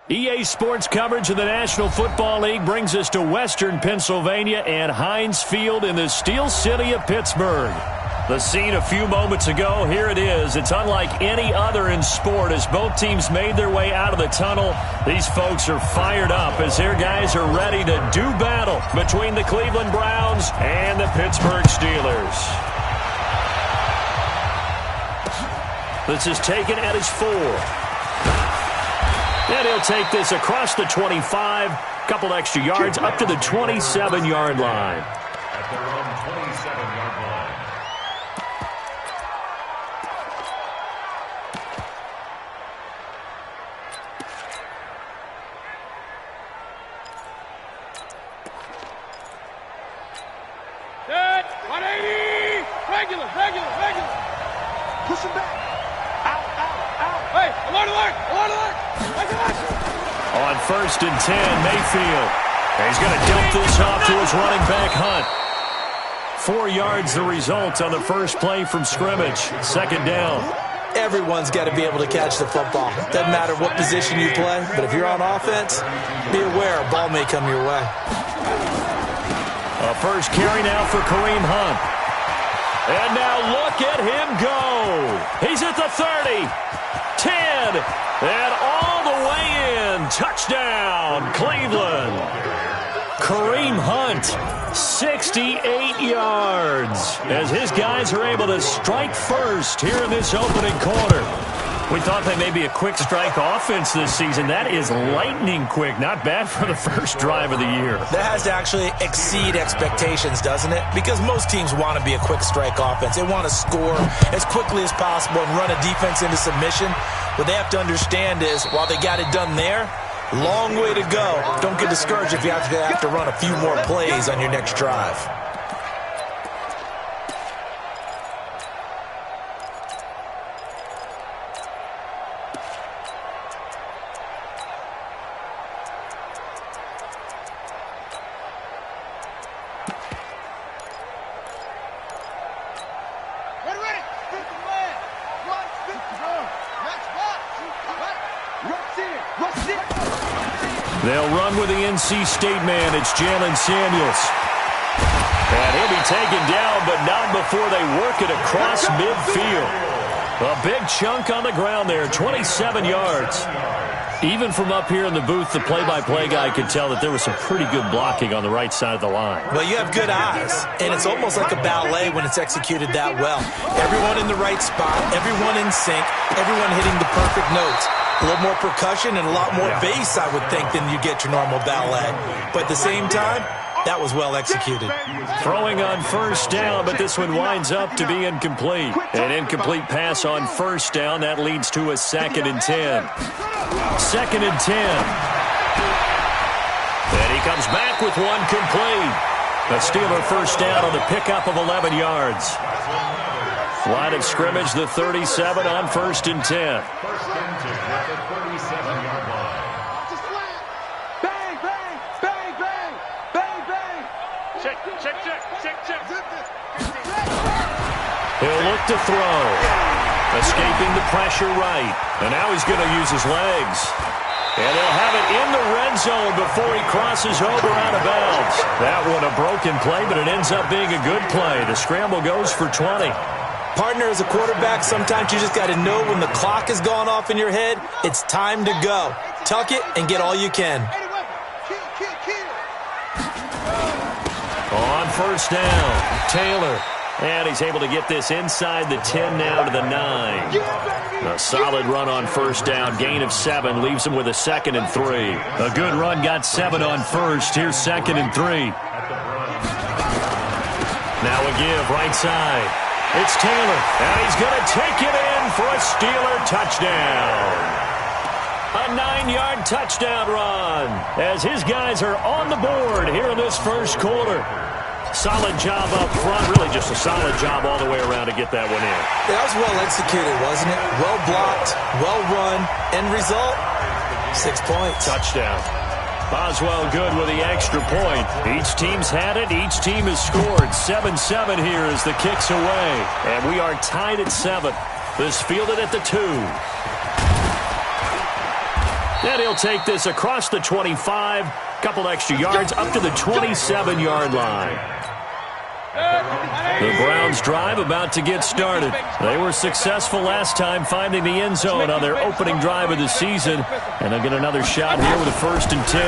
EA Sports coverage of the National Football League brings us to Western Pennsylvania and Heinz Field in the Steel City of Pittsburgh. The scene a few moments ago, here it is. It's unlike any other in sport as both teams made their way out of the tunnel. These folks are fired up as their guys are ready to do battle between the Cleveland Browns and the Pittsburgh Steelers. This is taken at his 4. And he'll take this across the 25, couple extra yards up to the 27-yard line. At their own 27-yard line. Set, 180, regular. Push him back. Out. Hey, alert. On 1st and 10, Mayfield. And he's going to dump this off to his running back, Hunt. 4 yards the result on the first play from scrimmage. 2nd down. Everyone's got to be able to catch the football. Doesn't matter what position you play, but if you're on offense, be aware a ball may come your way. A first carry now for Kareem Hunt. And now look at him go. He's at the 30, 10, and all the way in. Touchdown, Cleveland. Kareem Hunt, 68 yards, as his guys are able to strike first here in this opening quarter. We thought they may be a quick strike offense this season. That is lightning quick. Not bad for the first drive of the year. That has to actually exceed expectations, doesn't it? Because most teams want to be a quick strike offense. They want to score as quickly as possible and run a defense into submission. What they have to understand is, while they got it done there, long way to go. Don't get discouraged if you have to run a few more plays on your next drive. They'll run with the NC State man. It's Jalen Samuels. And he'll be taken down, but not before they work it across midfield. A big chunk on the ground there, 27 yards. Even from up here in the booth, the play-by-play guy could tell that there was some pretty good blocking on the right side of the line. Well, you have good eyes, and it's almost like a ballet when it's executed that well. Everyone in the right spot, everyone in sync, everyone hitting the perfect notes. A little more percussion and a lot more bass, I would think, than you get your normal ballet. But at the same time, that was well executed. Throwing on first down, but this one winds up to be incomplete. An incomplete pass on first down. That leads to a 2nd and 10. 2nd and 10. And he comes back with one complete. A Steeler first down on the pickup of 11 yards. Line of scrimmage, the 37 on 1st and 10. He'll look to throw. Escaping the pressure right. And now he's going to use his legs. And they'll have it in the red zone before he crosses over out of bounds. That one a broken play, but it ends up being a good play. The scramble goes for 20. Partner, as a quarterback, sometimes you just got to know when the clock has gone off in your head, it's time to go. Tuck it and get all you can. On first down, Taylor. And he's able to get this inside the 10 now to the 9. A solid run on first down. Gain of 7 leaves him with a 2nd and 3. A good run got 7 on first. Here's 2nd and 3. Now a give right side. It's Taylor. And he's going to take it in for a Steeler touchdown. A 9-yard touchdown run as his guys are on the board here in this first quarter. Solid job up front. Really just a solid job all the way around to get that one in. That was well executed, wasn't it? Well blocked, well run. End result, 6 points. Touchdown. Boswell good with the extra point. Each team's had it. Each team has scored. 7-7 here as the kick's away. And we are tied at 7. This fielded at the 2. And he'll take this across the 25, couple extra yards, up to the 27-yard line. The Browns' drive about to get started. They were successful last time finding the end zone on their opening drive of the season. And they'll get another shot here with a 1st and 10.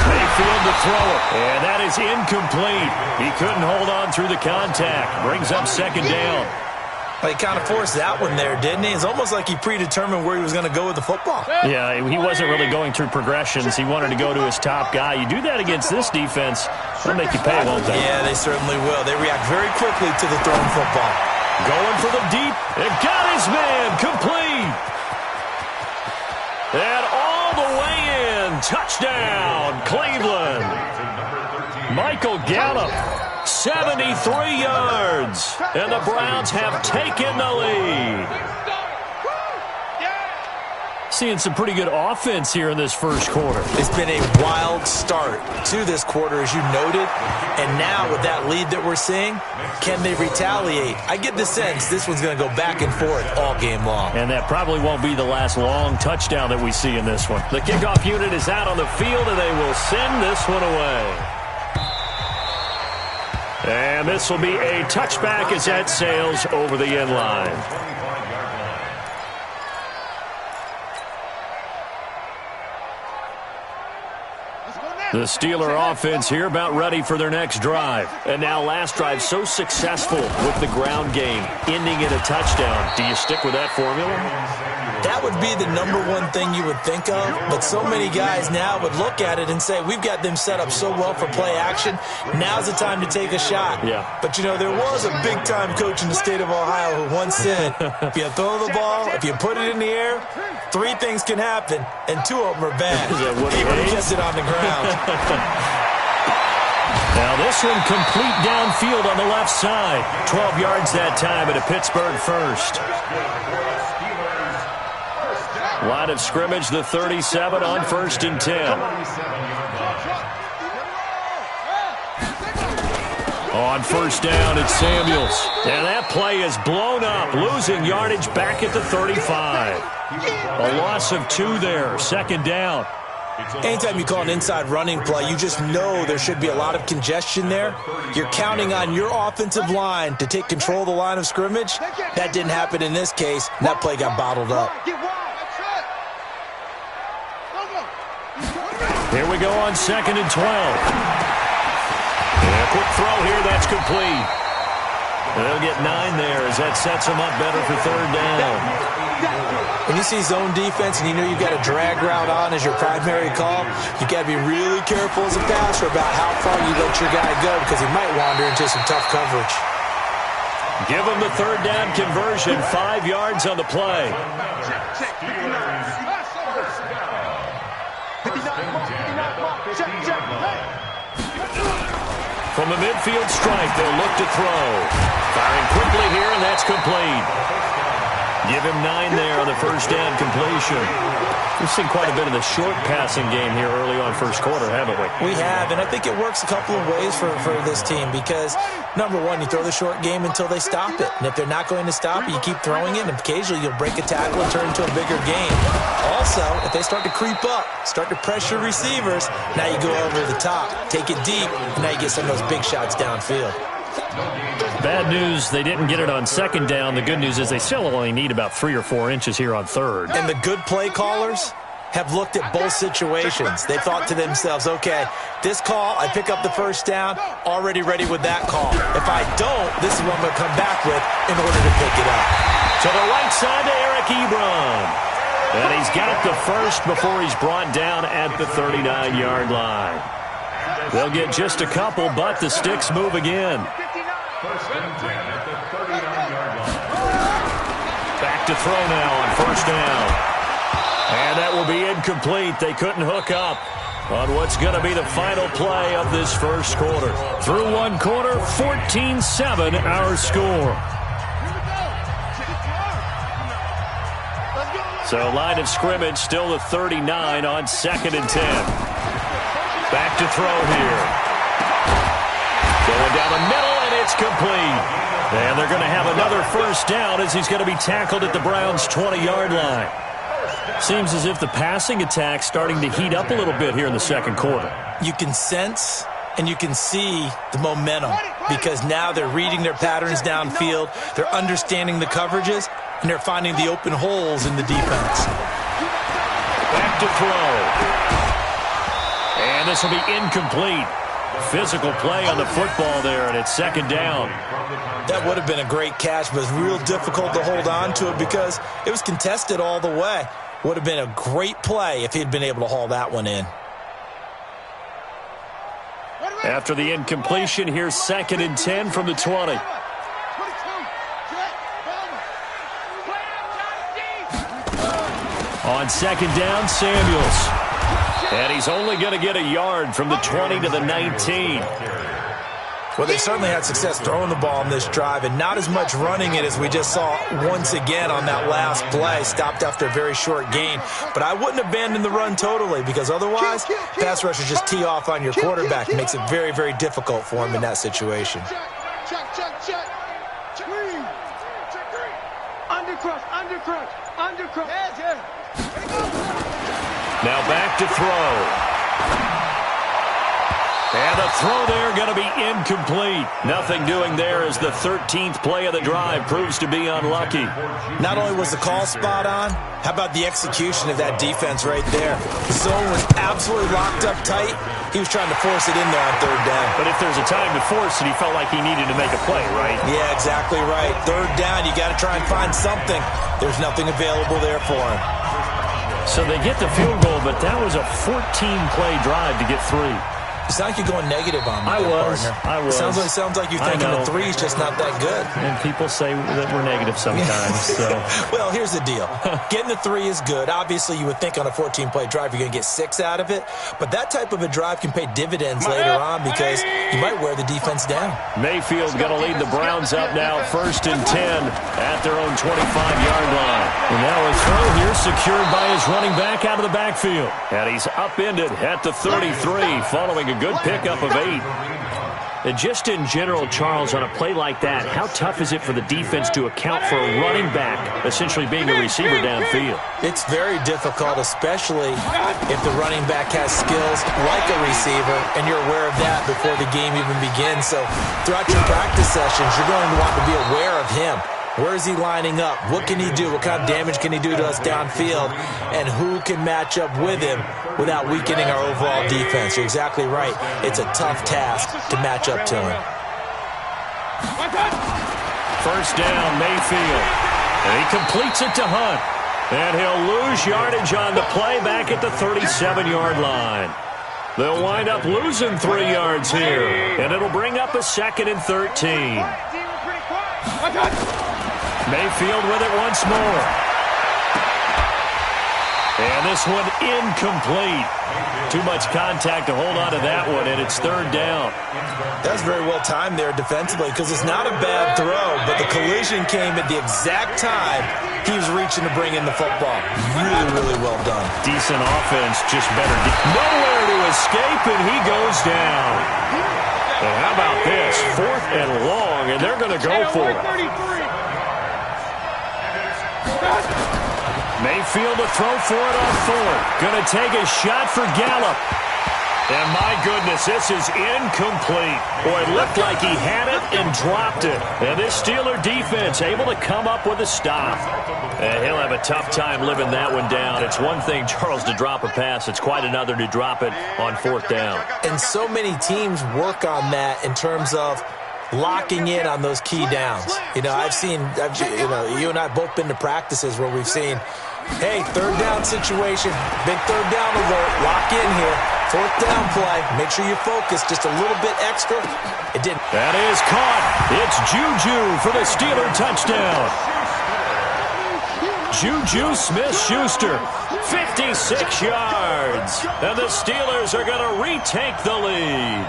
Mayfield to throw it. And that is incomplete. He couldn't hold on through the contact. Brings up 2nd down. He kind of forced that one there, didn't he? It's almost like he predetermined where he was going to go with the football. Yeah, he wasn't really going through progressions. He wanted to go to his top guy. You do that against this defense, they'll make you pay, won't they? Yeah, they certainly will. They react very quickly to the thrown football. Going for the deep. It got his man. Complete. And all the way in. Touchdown, Cleveland. Michael Gallup. 73 yards, and the Browns have taken the lead. Seeing some pretty good offense here in this first quarter. It's been a wild start to this quarter, as you noted, and now with that lead that we're seeing, can they retaliate? I get the sense this one's going to go back and forth all game long. And that probably won't be the last long touchdown that we see in this one. The kickoff unit is out on the field, and they will send this one away. And this will be a touchback as that sails over the end line. The Steeler offense here about ready for their next drive. And now last drive so successful with the ground game, ending in a touchdown. Do you stick with that formula? That would be the #1 thing you would think of, but so many guys now would look at it and say, we've got them set up so well for play action, now's the time to take a shot. Yeah. But, you know, there was a big-time coach in the state of Ohio who once said, if you throw the ball, if you put it in the air, 3 things can happen, and 2 of them are bad. He would have kept it on the ground. Now this one complete downfield on the left side. 12 yards that time at a Pittsburgh first. Line of scrimmage, the 37 on 1st and 10. On 1st down, it's Samuels. And that play is blown up, losing yardage back at the 35. A loss of 2 there, 2nd down. Anytime you call an inside running play, you just know there should be a lot of congestion there. You're counting on your offensive line to take control of the line of scrimmage. That didn't happen in this case, and that play got bottled up. Here we go on 2nd and 12. And a quick throw here, that's complete. They'll get 9 there as that sets them up better for 3rd down. When you see zone defense and you know you've got a drag route on as your primary call, you've got to be really careful as a passer about how far you let your guy go because he might wander into some tough coverage. Give him the 3rd down conversion, 5 yards on the play. From the midfield strike, they'll look to throw. Firing quickly here, and that's complete. Give him 9 there on the 1st down completion. We've seen quite a bit of the short passing game here early on first quarter, haven't we? We have, and I think it works a couple of ways for this team because, #1, you throw the short game until they stop it. And if they're not going to stop it, you keep throwing it, and occasionally you'll break a tackle and turn into a bigger game. Also, if they start to creep up, start to pressure receivers, now you go over the top, take it deep, and now you get some of those big shots downfield. Bad news, they didn't get it on 2nd down. The good news is they still only need about 3 or 4 inches here on 3rd. And the good play callers have looked at both situations. They thought to themselves, okay, this call, I pick up the 1st down, already ready with that call. If I don't, this is what I'm going to come back with in order to pick it up. To the right side to Eric Ebron. And he's got the 1st before he's brought down at the 39-yard line. They'll get just a couple, but the sticks move again. 1st and 10 at the 39-yard line. Back to throw now on 1st down. And that will be incomplete. They couldn't hook up on what's going to be the final play of this first quarter. Through 1 quarter, 14-7 our score. So line of scrimmage still the 39 on 2nd and 10. Back to throw here. Going down the middle, and it's complete. And they're going to have another 1st down as he's going to be tackled at the Browns' 20-yard line. Seems as if the passing attack's starting to heat up a little bit here in the second quarter. You can sense and you can see the momentum because now they're reading their patterns downfield, they're understanding the coverages, and they're finding the open holes in the defense. Back to throw. And this will be incomplete. Physical play on the football there, and it's second down. That would have been a great catch, but it's real difficult to hold on to it because it was contested all the way. Would have been a great play if he'd been able to haul that one in. After the incompletion, here's 2nd and 10 from the 20. On second down, Samuels. And he's only going to get a yard from the 20 to the 19. Well, they certainly had success throwing the ball on this drive and not as much running it as we just saw once again on that last play. Stopped after a very short gain. But I wouldn't abandon the run totally because otherwise, pass rushers just tee off on your quarterback. It makes it very, very difficult for him in that situation. Check. Undercrush. Now back to throw. And the throw there going to be incomplete. Nothing doing there as the 13th play of the drive proves to be unlucky. Not only was the call spot on, how about the execution of that defense right there? The zone was absolutely locked up tight. He was trying to force it in there on third down. But if there's a time to force it, he felt like he needed to make a play, right? Yeah, exactly right. Third down, you got to try and find something. There's nothing available there for him. So they get the field goal, but that was a 14-play drive to get 3. It's not like you're going negative on me, I was. Sounds like you're thinking the 3's just not that good. And people say that we're negative sometimes. So. Well, here's the deal. Getting the 3 is good. Obviously, you would think on a 14-play drive you're going to get 6 out of it. But that type of a drive can pay dividends later on because you might wear the defense down. Mayfield going to lead the Browns up now 1st and 10 at their own 25-yard line. And now a throw here secured by his running back out of the backfield. And he's upended at the 33 following a good pickup of 8. And just in general, Charles, on a play like that, how tough is it for the defense to account for a running back essentially being a receiver downfield? It's very difficult, especially if the running back has skills like a receiver, and you're aware of that before the game even begins. So throughout your practice sessions, you're going to want to be aware of him. Where is he lining up? What can he do? What kind of damage can he do to us downfield? And who can match up with him without weakening our overall defense? You're exactly right. It's a tough task to match up to him. First down, Mayfield. And he completes it to Hunt. And he'll lose yardage on the play back at the 37-yard line. They'll wind up losing 3 yards here. And it'll bring up a 2nd and 13. Mayfield with it once more. And this one incomplete. Too much contact to hold on to that one, and it's 3rd down. That was very well timed there defensively because it's not a bad throw, but the collision came at the exact time he was reaching to bring in the football. Really, really well done. Decent offense, just better. Nowhere to escape, and he goes down. And how about this? 4th and long, and they're going to go for it. Mayfield to throw for it on 4th. Going to take a shot for Gallup. And my goodness, this is incomplete. Boy, it looked like he had it and dropped it. And this Steeler defense able to come up with a stop. And he'll have a tough time living that one down. It's one thing, Charles, to drop a pass. It's quite another to drop it on 4th down. And so many teams work on that in terms of locking in on those key downs. You know, you and I have both been to practices where we've seen, hey, 3rd down situation, big 3rd down alert, lock in here, 4th down play, make sure you focus just a little bit extra. It didn't. That is caught. It's Juju for the Steeler touchdown. Juju Smith-Schuster, 56 yards. And the Steelers are going to retake the lead.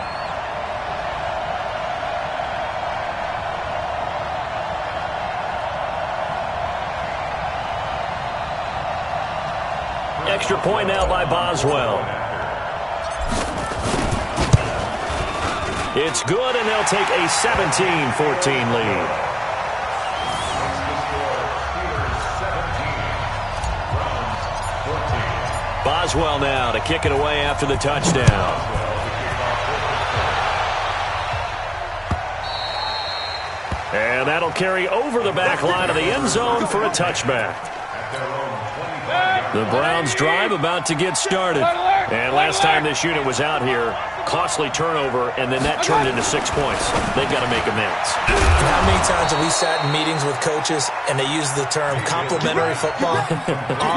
Extra point now by Boswell. It's good, and they'll take a 17-14 lead. Boswell now to kick it away after the touchdown. And that'll carry over the back line of the end zone for a touchback. The Browns drive about to get started. And last time this unit was out here, costly turnover, and then that turned into 6 points. They've got to make amends. And how many times have we sat in meetings with coaches and they use the term complementary football?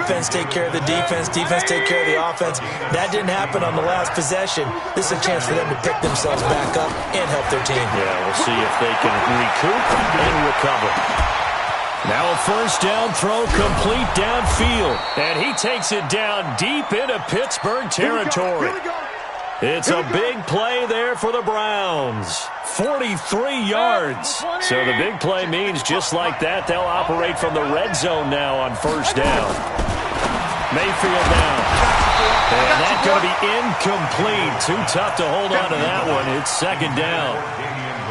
Offense take care of the defense, defense take care of the offense. That didn't happen on the last possession. This is a chance for them to pick themselves back up and help their team. Yeah, we'll see if they can recoup and recover. Now a first down throw complete downfield. And he takes it down deep into Pittsburgh territory. It's a big play there for the Browns. 43 yards. So the big play means just like that, they'll operate from the red zone now on first down. Mayfield now. And that's going to be incomplete. Too tough to hold on to that one. It's second down.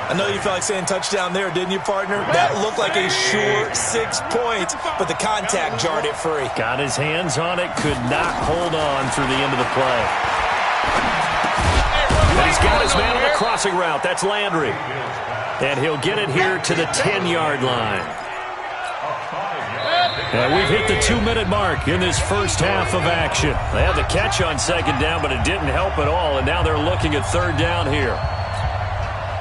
I know you felt like saying touchdown there, didn't you, partner? That looked like a sure 6 points, but the contact jarred it free. Got his hands on it, could not hold on through the end of the play. And he's got his man on the crossing route. That's Landry. And he'll get it here to the 10-yard line. And we've hit the 2-minute mark in this first half of action. They had the catch on second down, but it didn't help at all, and now they're looking at third down here.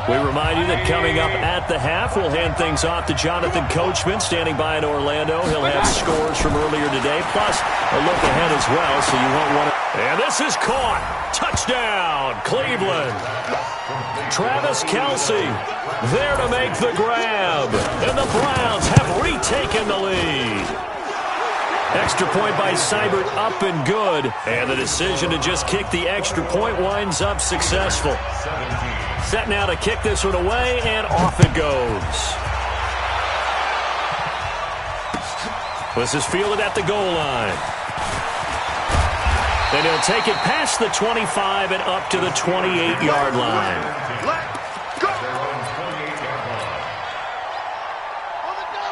We remind you that coming up at the half, we'll hand things off to Jonathan Coachman, standing by in Orlando. He'll have scores from earlier today, plus a look ahead as well, so you won't want to. And this is caught. Touchdown, Cleveland. Travis Kelce there to make the grab. And the Browns have retaken the lead. Extra point by Seibert up and good. And the decision to just kick the extra point winds up successful. Set now to kick this one away, and off it goes. This is fielded at the goal line. And he'll take it past the 25 and up to the 28-yard line.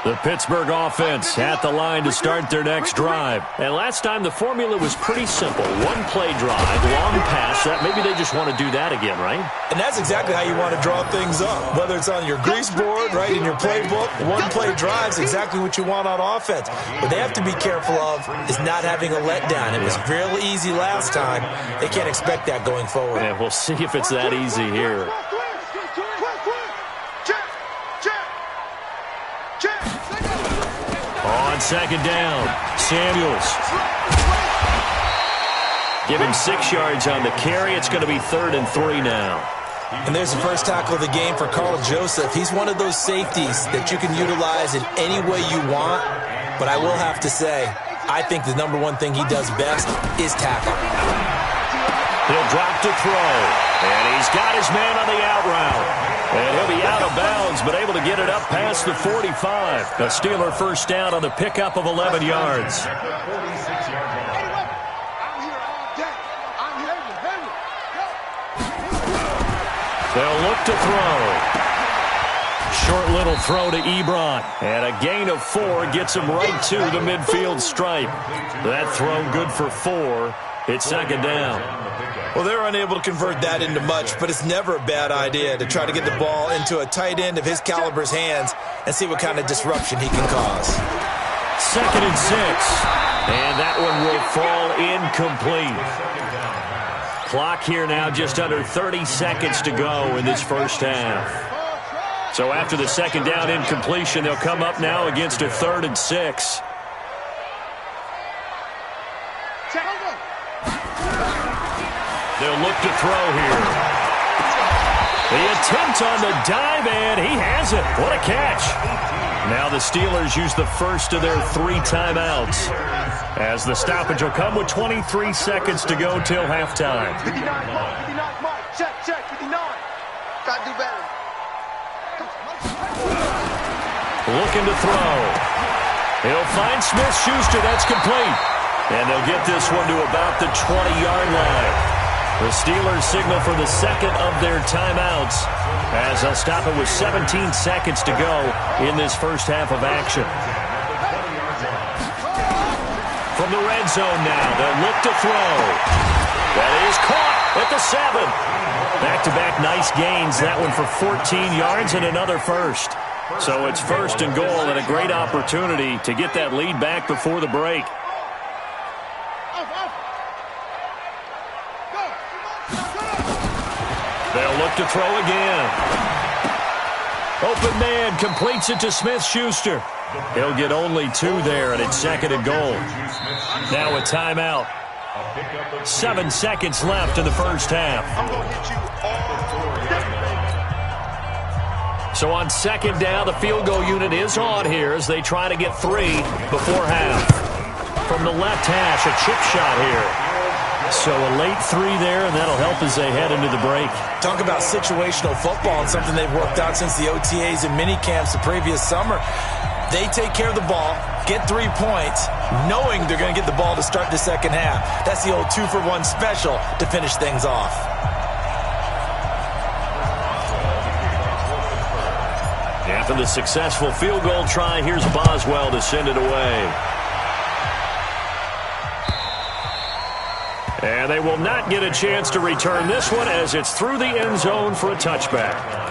The Pittsburgh offense at the line to start their next drive. And last time the formula was pretty simple. One play drive, long pass. Maybe they just want to do that again, right? And that's exactly how you want to draw things up. Whether it's on your grease board, right, in your playbook, one play drive is exactly what you want on offense. What they have to be careful of is not having a letdown. It was real easy last time. They can't expect that going forward. Yeah, we'll see if it's that easy here. On second down, Samuels. Give him 6 yards on the carry. It's going to be 3rd and 3 now. And there's the first tackle of the game for Carl Joseph. He's one of those safeties that you can utilize in any way you want. But I will have to say, I think the number one thing he does best is tackle. He'll drop to throw. And he's got his man on the out route. And he'll be out of bounds, but able to get it up past the 45. A Steeler first down on the pickup of 11 yards. They'll look to throw. Short little throw to Ebron. And a gain of 4 gets him right to the midfield stripe. That throw good for 4. It's second down. Well, they're unable to convert that into much, but it's never a bad idea to try to get the ball into a tight end of his caliber's hands and see what kind of disruption he can cause. 2nd and 6. And that one will fall incomplete. Clock here now just under 30 seconds to go in this first half. So after the second down incompletion, they'll come up now against a 3rd and 6. They'll look to throw here. The attempt on the dive, and he has it. What a catch. Now the Steelers use the first of their 3 timeouts, as the stoppage will come with 23 seconds to go till halftime. 59, Mike. Check, 59. Gotta do better. Looking to throw. He'll find Smith-Schuster. That's complete. And they'll get this one to about the 20-yard line. The Steelers signal for the second of their timeouts, as they'll stop it with 17 seconds to go in this first half of action. From the red zone now, they'll look to throw. That is caught at the 7. Back-to-back nice gains. That one for 14 yards and another first. So it's first and goal and a great opportunity to get that lead back before the break. They'll look to throw again. Open man completes it to Smith-Schuster. He'll get only 2 there, and it's second and goal. Now a timeout. 7 seconds left in the first half. So on second down, the field goal unit is on here as they try to get 3 before half. From the left hash, a chip shot here. So a late 3 there, and that'll help as they head into the break. Talk about situational football and something they've worked out since the OTAs and mini camps the previous summer. They take care of the ball, get 3 points, knowing they're going to get the ball to start the second half. That's the old 2-for-1 special to finish things off. After the successful field goal try, here's Boswell to send it away. And they will not get a chance to return this one as it's through the end zone for a touchback.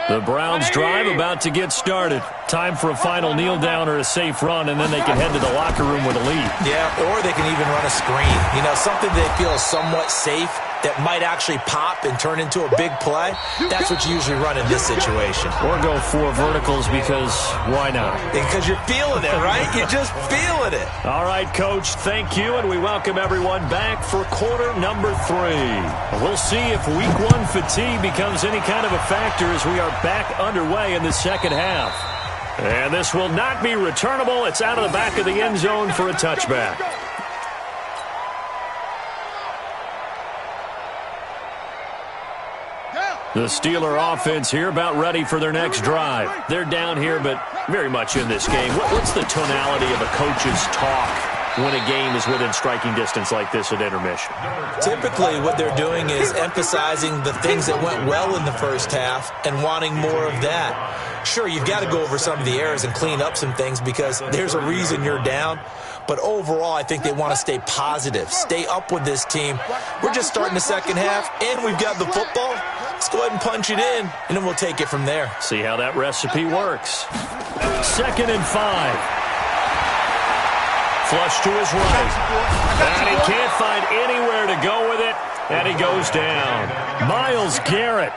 The Browns drive about to get started. Time for a final kneel down or a safe run, and then they can head to the locker room with a lead. Yeah, or they can even run a screen. You know, something they feel is somewhat safe that might actually pop and turn into a big play. That's what you usually run in this situation. Or go 4 verticals because why not? Because you're feeling it, right? You're just feeling it. All right, Coach, thank you, and we welcome everyone back for quarter number 3. We'll see if week 1 fatigue becomes any kind of a factor as we are back underway in the second half. And this will not be returnable. It's out of the back of the end zone for a touchback. The Steeler offense here about ready for their next drive. They're down here, but very much in this game. What's the tonality of a coach's talk when a game is within striking distance like this at intermission? Typically, what they're doing is emphasizing the things that went well in the first half and wanting more of that. Sure, you've got to go over some of the errors and clean up some things because there's a reason you're down. But overall, I think they want to stay positive, stay up with this team. We're just starting the second half, and we've got the football. Let's go ahead and punch it in, and then we'll take it from there. See how that recipe works. 2nd and 5. Flush to his right. And he can't find anywhere to go with it, and he goes down. Myles Garrett.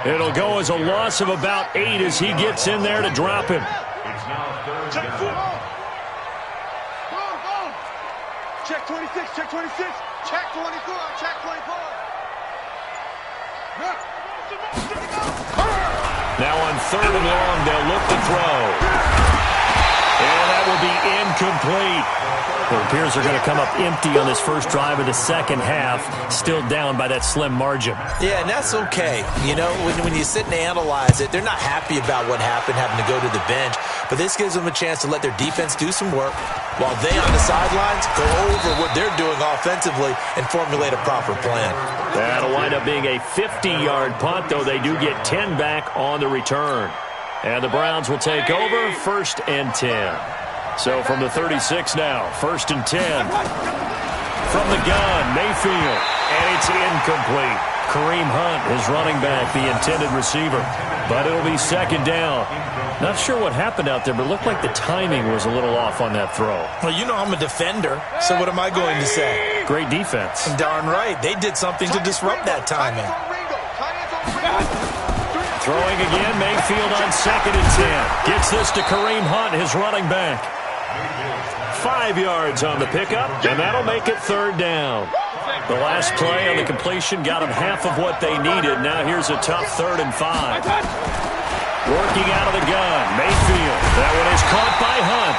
It'll go as a loss of about 8 as he gets in there to drop him. Check 26, check 26, check 24, check 24. Now on 3rd and long, they'll look to throw. And that will be incomplete. It appears they're going to come up empty on this first drive of the second half, still down by that slim margin. Yeah, and that's okay. You know, when you sit and analyze it, they're not happy about what happened, having to go to the bench. But this gives them a chance to let their defense do some work while they on the sidelines go over what they're doing offensively and formulate a proper plan. That'll wind up being a 50-yard punt, though they do get 10 back on the return. And the Browns will take over 1st and 10. So from the 36 now, 1st and 10. From the gun, Mayfield. And it's incomplete. Kareem Hunt, his running back, the intended receiver. But it'll be 2nd down. Not sure what happened out there, but it looked like the timing was a little off on that throw. Well, you know I'm a defender, so what am I going to say? Great defense. Darn right. They did something to disrupt that timing. Throwing again, Mayfield on 2nd and 10. Gets this to Kareem Hunt, his running back. 5 yards on the pickup, and that'll make it 3rd down. The last play on the completion got them half of what they needed. Now here's a tough 3rd and 5. Working out of the gun, Mayfield. That one is caught by Hunt.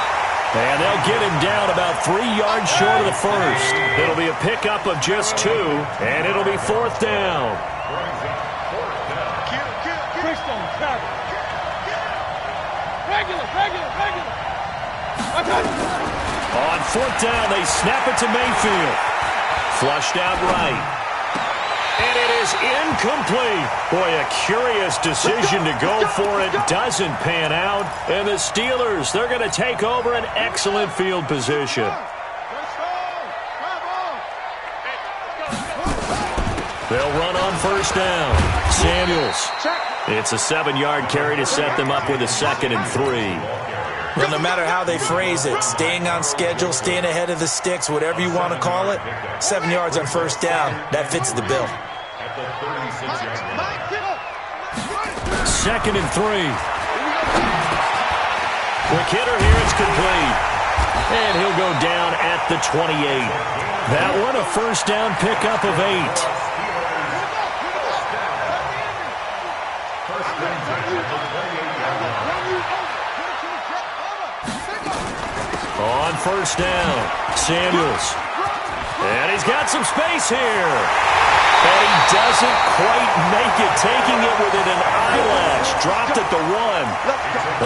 And they'll get him down about 3 yards short of the first. It'll be a pickup of just 2, and it'll be 4th down. On fourth down, they snap it to Mayfield. Flushed out right. And it is incomplete. Boy, a curious decision to go for it. Doesn't pan out. And the Steelers, they're going to take over an excellent field position. They'll run on first down. Samuels. It's a 7-yard carry to set them up with a 2nd and 3. Well, no matter how they phrase it, staying on schedule, staying ahead of the sticks, whatever you want to call it, 7 yards on first down, that fits the bill. 2nd and 3. Quick hitter here, it's complete. And he'll go down at the 28. That one a first down pickup of 8. On first down, Samuels. And he's got some space here. And he doesn't quite make it, taking it within an eyelash. Dropped at the 1.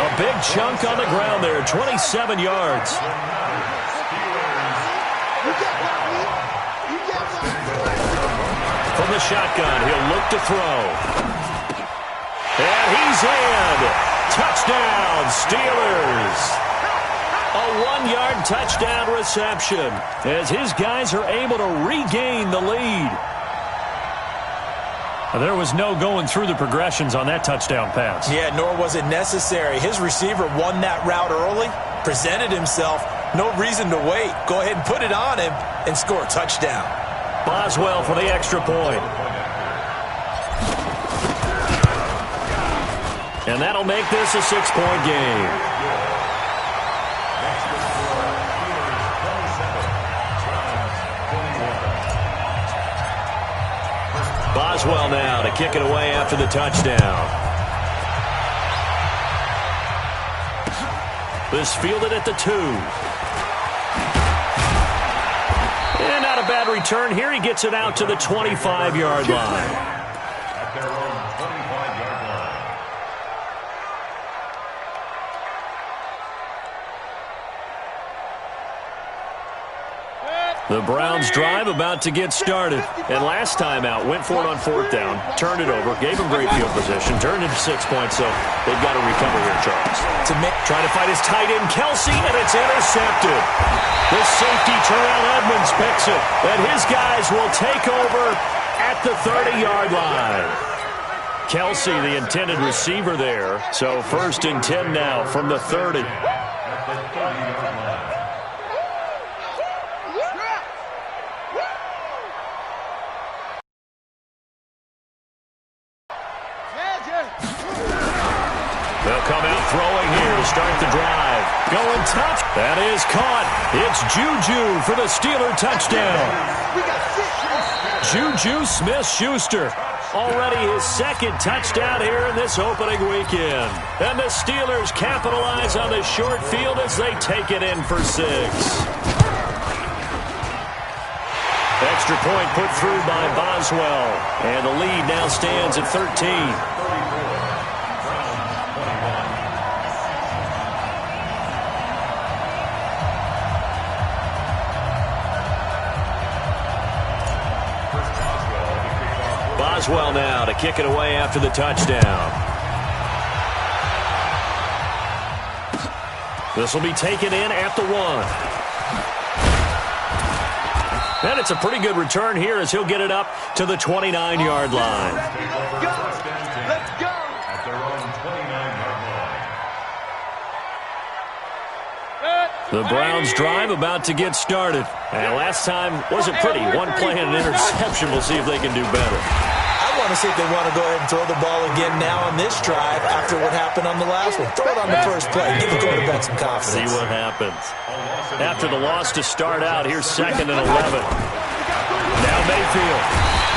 A big chunk on the ground there, 27 yards. From the shotgun, he'll look to throw. And he's in. Touchdown, Steelers. A 1-yard touchdown reception as his guys are able to regain the lead. There was no going through the progressions on that touchdown pass. Yeah, nor was it necessary. His receiver won that route early, presented himself, no reason to wait. Go ahead and put it on him and score a touchdown. Boswell for the extra point. And that'll make this a 6-point game. Boswell now to kick it away after the touchdown. This fielded at the 2. And not a bad return here. He gets it out to the 25-yard line. At their own 25-yard line. The Browns drive about to get started. And last time out, went for it on fourth down, turned it over, gave him great field position, turned into 6 points, so they've got to recover here, Charles. Trying to fight his tight end, Kelsey, and it's intercepted. The safety, Terrell Edmonds, picks it, and his guys will take over at the 30-yard line. Kelsey, the intended receiver there, so 1st and 10 now from the 30. They'll come out throwing here to start the drive. Going touch. That is caught. It's Juju for the Steeler touchdown. Juju Smith-Schuster. Already his 2nd touchdown here in this opening weekend. And the Steelers capitalize on the short field as they take it in for 6. Extra point put through by Boswell. And the lead now stands at 13. Boswell now to kick it away after the touchdown. This will be taken in at the 1. And it's a pretty good return here as he'll get it up to the 29-yard line. Let's go! At their own 29-yard line. The Browns drive about to get started. And last time wasn't pretty. One play and an interception. We'll see if they can do better. I want to see if they want to go ahead and throw the ball again now on this drive after what happened on the last one. Throw it on the first play. Give the quarterback some confidence. See what happens. After the loss to start out, here's 2nd and 11. Now Mayfield.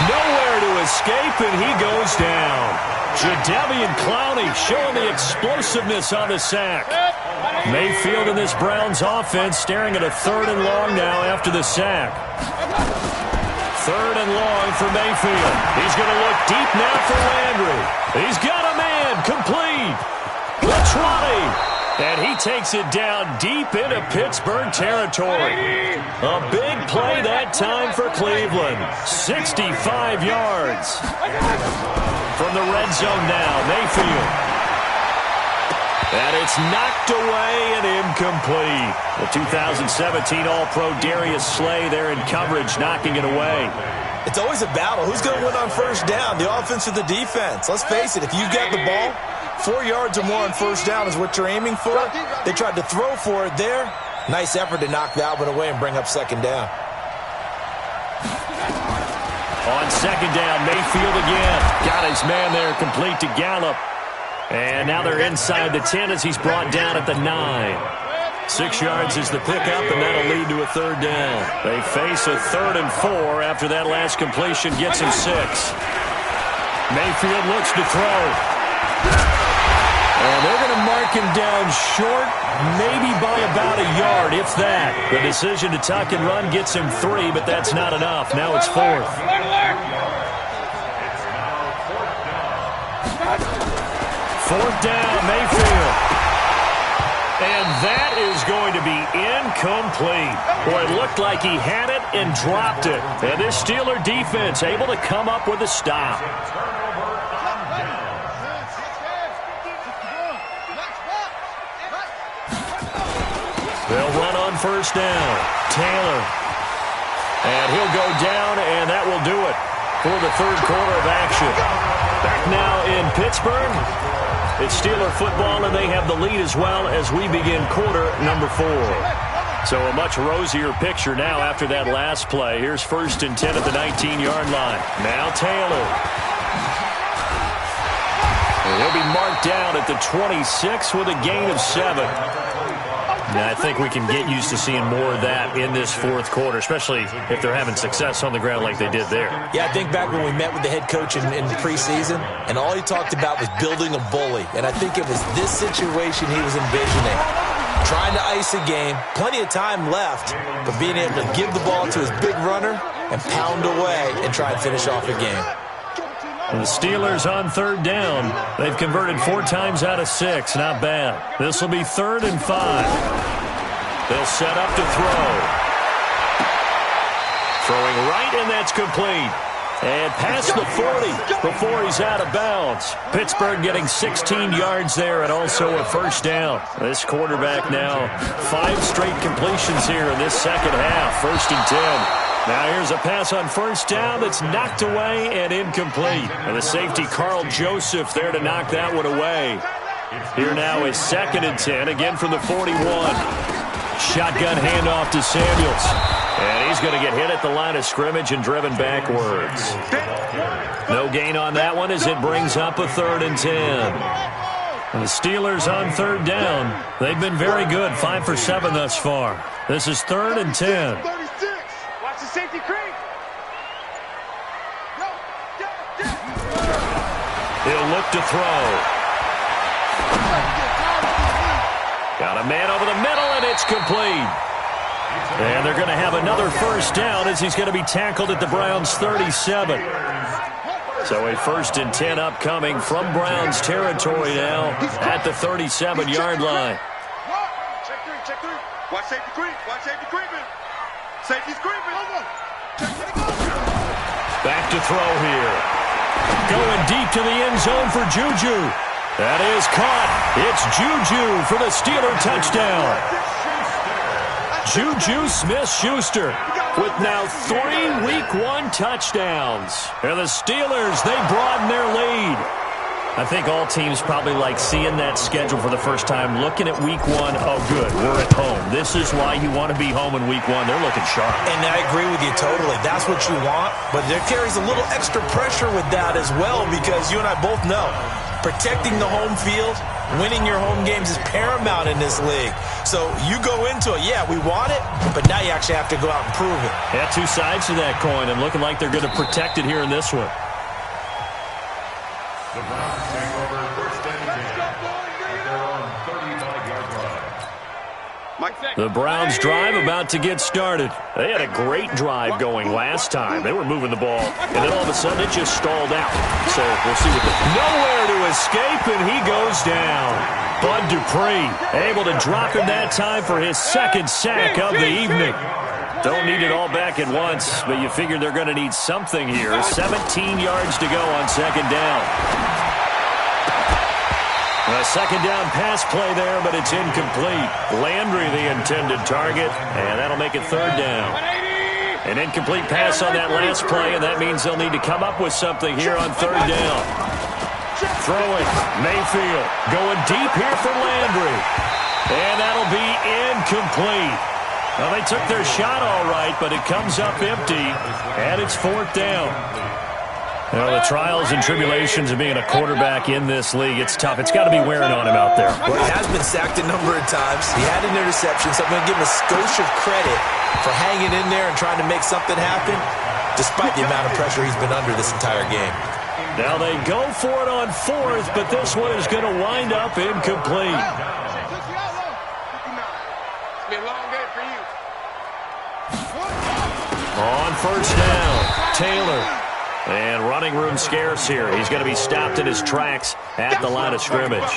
Nowhere to escape, and he goes down. Jadeveon Clowney showing the explosiveness on the sack. Mayfield in this Browns offense staring at a 3rd and long now after the sack. 3rd and long for Mayfield. He's going to look deep now for Landry. He's got a man complete. The 20. And he takes it down deep into Pittsburgh territory. A big play that time for Cleveland. 65 yards. From the red zone now, Mayfield. And it's knocked away and incomplete. The 2017 All-Pro Darius Slay there in coverage, knocking it away. It's always a battle. Who's going to win on first down, the offense or the defense? Let's face it, if you've got the ball, 4 yards or more on first down is what you're aiming for. They tried to throw for it there. Nice effort to knock that one away and bring up second down. On second down, Mayfield again. Got his man there complete to Gallup. And now they're inside the 10 as he's brought down at the 9. 6 yards is the pickup, and that'll lead to a third down. They face a 3rd and 4 after that last completion gets him 6. Mayfield looks to throw. And they're going to mark him down short, maybe by about a yard, if that. The decision to tuck and run gets him 3, but that's not enough. Now it's 4th. Fourth down, Mayfield. And that is going to be incomplete. Boy, it looked like he had it and dropped it. And this Steeler defense able to come up with a stop. They'll run on first down. Taylor. And he'll go down, and that will do it for the third quarter of action. Back now in Pittsburgh. It's Steeler football, and they have the lead as well as we begin quarter number 4. So a much rosier picture now after that last play. Here's 1st and 10 at the 19-yard line. Now Taylor. And he'll be marked down at the 26 with a gain of 7. Now, I think we can get used to seeing more of that in this fourth quarter, especially if they're having success on the ground like they did there. Yeah, I think back when we met with the head coach in the preseason, and all he talked about was building a bully. And I think it was this situation he was envisioning. Trying to ice a game, plenty of time left, but being able to give the ball to his big runner and pound away and try and finish off a game. And the Steelers on third down. They've converted 4 times out of 6. Not bad. This will be 3rd and 5. They'll set up to throw. Throwing right, and that's complete. And past the 40 before he's out of bounds. Pittsburgh getting 16 yards there and also a first down. This quarterback now 5 straight completions here in this second half. 1st and 10. Now here's a pass on first down that's knocked away and incomplete. And the safety, Carl Joseph, there to knock that one away. Here now is 2nd and 10, again from the 41. Shotgun handoff to Samuels. And he's going to get hit at the line of scrimmage and driven backwards. No gain on that one as it brings up a 3rd and 10. And the Steelers on third down. They've been very good, 5 for 7 thus far. This is 3rd and 10. Watch the safety creep. He'll look to throw. Got a man over the middle, and it's complete. And they're going to have another first down as he's going to be tackled at the Browns' 37. So a 1st and 10 upcoming from Browns territory now at the 37-yard line. Check 3. Watch safety creep. Watch safety creeping. Safety's creeping. Back to throw here. Going deep to the end zone for Juju. That is caught. It's Juju for the Steeler touchdown. Juju Smith-Schuster with now 3 Week 1 touchdowns. And the Steelers, they broaden their lead. I think all teams probably like seeing that schedule for the first time, looking at Week 1. Oh, good, we're at home. This is why you want to be home in Week 1. They're looking sharp. And I agree with you totally. That's what you want. But there carries a little extra pressure with that as well, because you and I both know protecting the home field, winning your home games is paramount in this league. So you go into it, yeah, we want it, but now you actually have to go out and prove it. Yeah, 2 sides to that coin, and looking like they're going to protect it here in this one. The Browns take over 1st and 10 at their own 35-yard line. The Browns drive about to get started. They had a great drive going last time. They were moving the ball, and then all of a sudden it just stalled out. So we'll see what nowhere to escape, and he goes down. Bud Dupree able to drop him that time for his second sack of the evening. Don't need it all back at once, but you figure they're going to need something here. 17 yards to go on second down. A second down pass play there, but it's incomplete. Landry the intended target, and that'll make it third down. An incomplete pass on that last play, and that means they'll need to come up with something here on third down. Throwing, Mayfield going deep here for Landry, and that'll be incomplete. Well, they took their shot all right, but it comes up empty, and it's fourth down. You know, the trials and tribulations of being a quarterback in this league, it's tough. It's got to be wearing on him out there. Well, he has been sacked a number of times. He had an interception, so I'm going to give him a skosh of credit for hanging in there and trying to make something happen, despite the amount of pressure he's been under this entire game. Now they go for it on fourth, but this one is going to wind up incomplete. On first down, Taylor. And running room scarce here. He's going to be stopped in his tracks at the line of scrimmage.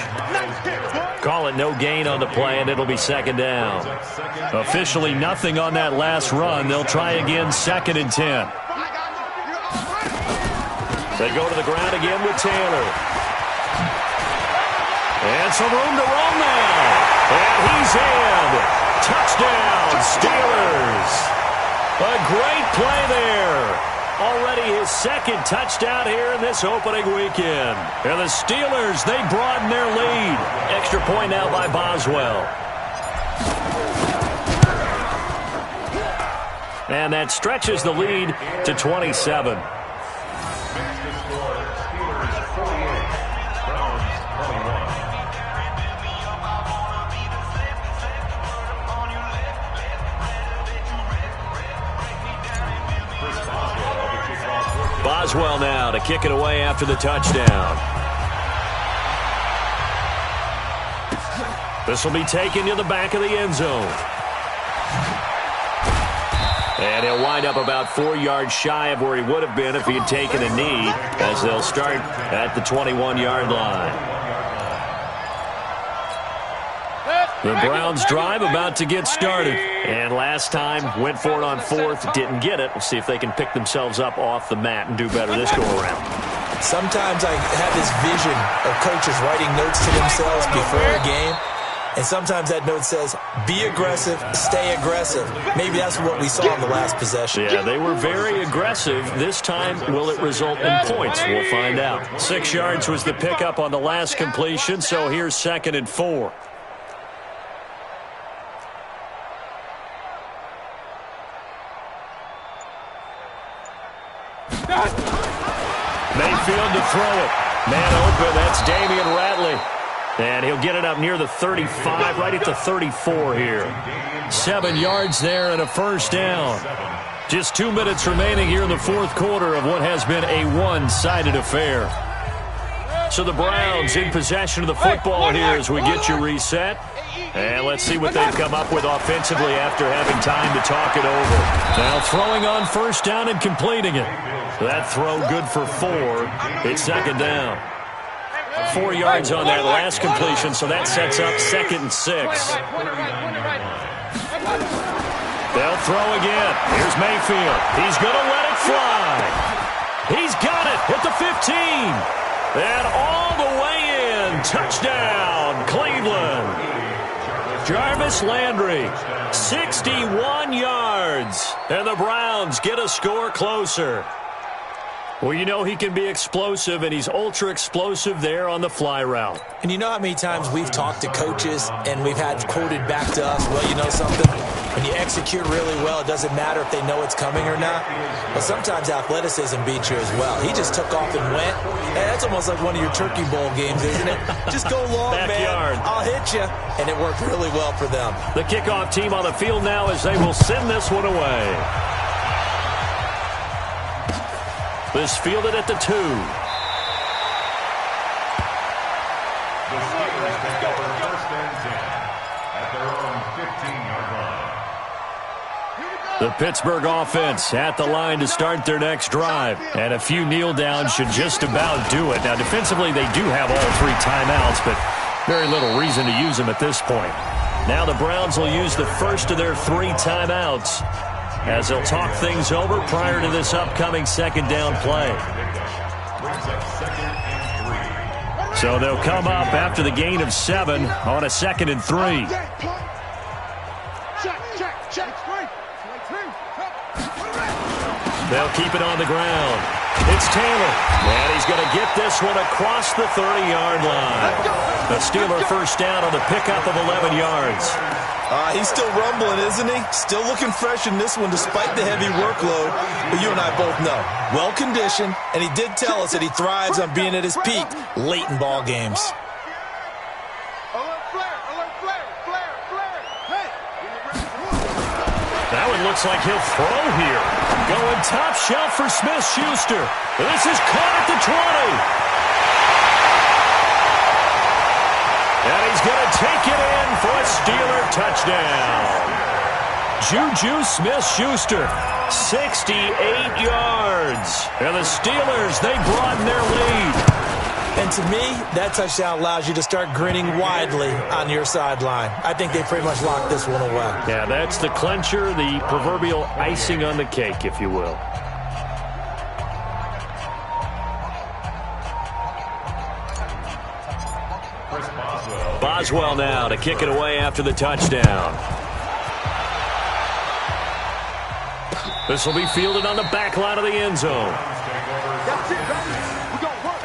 Call it no gain on the play, and it'll be second down. Officially nothing on that last run. They'll try again, 2nd and 10. They go to the ground again with Taylor. And some room to roam now. And he's in. Touchdown, Steelers. A great play there. Already his second touchdown here in this opening weekend. And the Steelers, they broaden their lead. Extra point now by Boswell. And that stretches the lead to 27. Boswell now to kick it away after the touchdown. This will be taken to the back of the end zone. And he'll wind up about 4 yards shy of where he would have been if he had taken a knee, as they'll start at the 21-yard line. The Browns drive about to get started. And last time, went for it on fourth, didn't get it. We'll see if they can pick themselves up off the mat and do better this go-around. Sometimes I have this vision of coaches writing notes to themselves before a game. And sometimes that note says, be aggressive, stay aggressive. Maybe that's what we saw in the last possession. Yeah, they were very aggressive. This time, will it result in points? We'll find out. 6 yards was the pickup on the last completion, so here's 2nd and 4. Mayfield to throw it. Man open, that's Damian Ratley. And he'll get it up near the 35, right at the 34 here. 7 yards there and a first down. Just 2 minutes remaining here in the fourth quarter of what has been a one-sided affair. So the Browns in possession of the football here as we get you reset. And let's see what they've come up with offensively after having time to talk it over. Now throwing on first down and completing it. That throw good for 4. It's second down. 4 yards on that last completion, so that sets up 2nd and 6. They'll throw again. Here's Mayfield. He's going to let it fly. He's got it at the 15. And all the way in. Touchdown, Cleveland. Jarvis Landry, 61 yards. And the Browns get a score closer. Well, you know he can be explosive, and he's ultra-explosive there on the fly route. And you know how many times we've talked to coaches and we've had quoted back to us, well, you know something? When you execute really well, it doesn't matter if they know it's coming or not. But sometimes athleticism beats you as well. He just took off and went. And that's almost like one of your Turkey Bowl games, isn't it? Just go long, Backyard. man. I'll hit you. And it worked really well for them. The kickoff team on the field now as they will send this one away. This fielded at the 2. The Steelers take over first and 10 at their own 15-yard line. The Pittsburgh offense at the line to start their next drive. And a few kneel downs should just about do it. Now, defensively, they do have all 3 timeouts, but Very little reason to use him at this point. Now the Browns will use the first of their 3 timeouts as they'll talk things over prior to this upcoming second down play. So they'll come up after the gain of 7 on a 2nd and 3. They'll keep it on the ground. It's Taylor, and he's going to get this one across the 30-yard line. The Steeler first down on the pickup of 11 yards. He's still rumbling, isn't he? Still looking fresh in this one despite the heavy workload. But you and I both know, well-conditioned, and he did tell us that he thrives on being at his peak late in ball games. That one looks like he'll throw here. Going top shelf for Smith-Schuster. This is caught at the 20. And he's going to take it in for a Steeler touchdown. Juju Smith-Schuster, 68 yards. And the Steelers, they broaden their lead. And to me, that touchdown allows you to start grinning widely on your sideline. I think they pretty much locked this one away. Yeah, that's the clincher, the proverbial icing on the cake, if you will. Boswell now to kick it away after the touchdown. This will be fielded on the back line of the end zone. That's it, baby. We're going to work.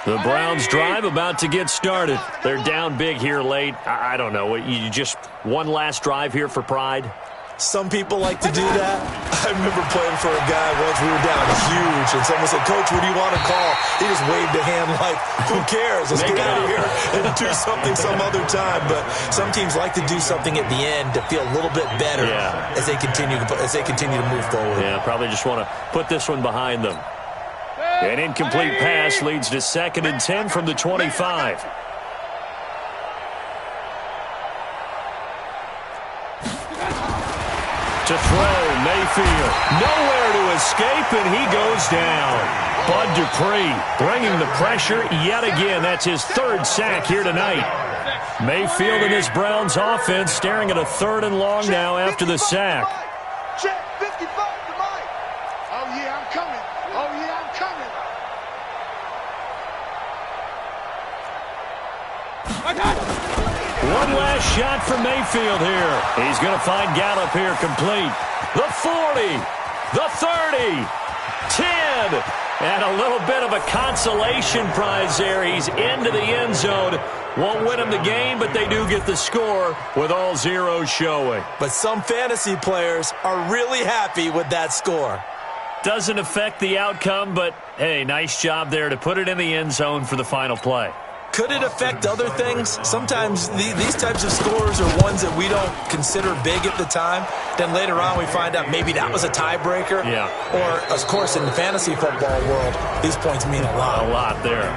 The Browns drive about to get started. They're down big here late. I don't know. You just one last drive here for pride? Some people like to do that. I remember playing for a guy once. We were down huge, and someone said, "Coach, what do you want to call?" He just waved a hand like, "Who cares? Let's get out of here and do something some other time." But some teams like to do something at the end to feel a little bit better as they continue to move forward. Yeah, probably just want to put this one behind them. An incomplete pass leads to 2nd and 10 from the 25. To throw, Mayfield. Nowhere to escape, and he goes down. Bud Dupree bringing the pressure yet again. That's his 3rd sack here tonight. Mayfield and his Browns offense staring at a 3rd and long now after the sack. Check 55 to Mike. Oh, yeah, I'm coming. Oh, yeah, I'm coming. One last shot for Mayfield here. He's going to find Gallup here complete. The 40, the 30, 10, and a little bit of a consolation prize there. He's into the end zone. Won't win him the game, but they do get the score with all zeros showing. But some fantasy players are really happy with that score. Doesn't affect the outcome, but, hey, nice job there to put it in the end zone for the final play. Could it affect other things? Sometimes these types of scores are ones that we don't consider big at the time. Then later on we find out maybe that was a tiebreaker. Yeah. Or, of course, in the fantasy football world, these points mean a lot. A lot there.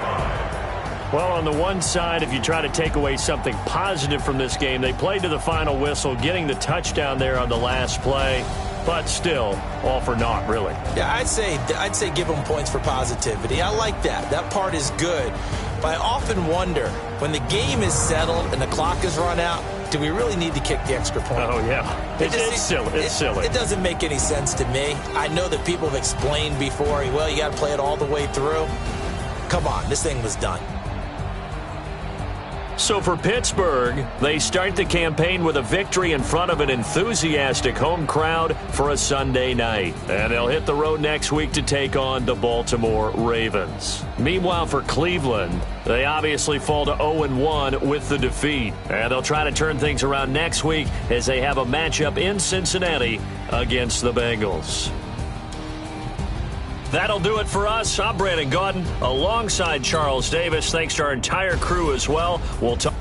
Well, on the one side, if you try to take away something positive from this game, they played to the final whistle, getting the touchdown there on the last play. But still, all for naught, really. Yeah, I'd say give them points for positivity. I like that. That part is good. But I often wonder, when the game is settled and the clock is run out, do we really need to kick the extra point? Oh, yeah. It's silly. It's silly. It doesn't make any sense to me. I know that people have explained before, well, you got to play it all the way through. Come on, this thing was done. So for Pittsburgh, they start the campaign with a victory in front of an enthusiastic home crowd for a Sunday night. And they'll hit the road next week to take on the Baltimore Ravens. Meanwhile, for Cleveland, they obviously fall to 0-1 with the defeat. And they'll try to turn things around next week as they have a matchup in Cincinnati against the Bengals. That'll do it for us. I'm Brandon Gaudin alongside Charles Davis. Thanks to our entire crew as well. We'll talk.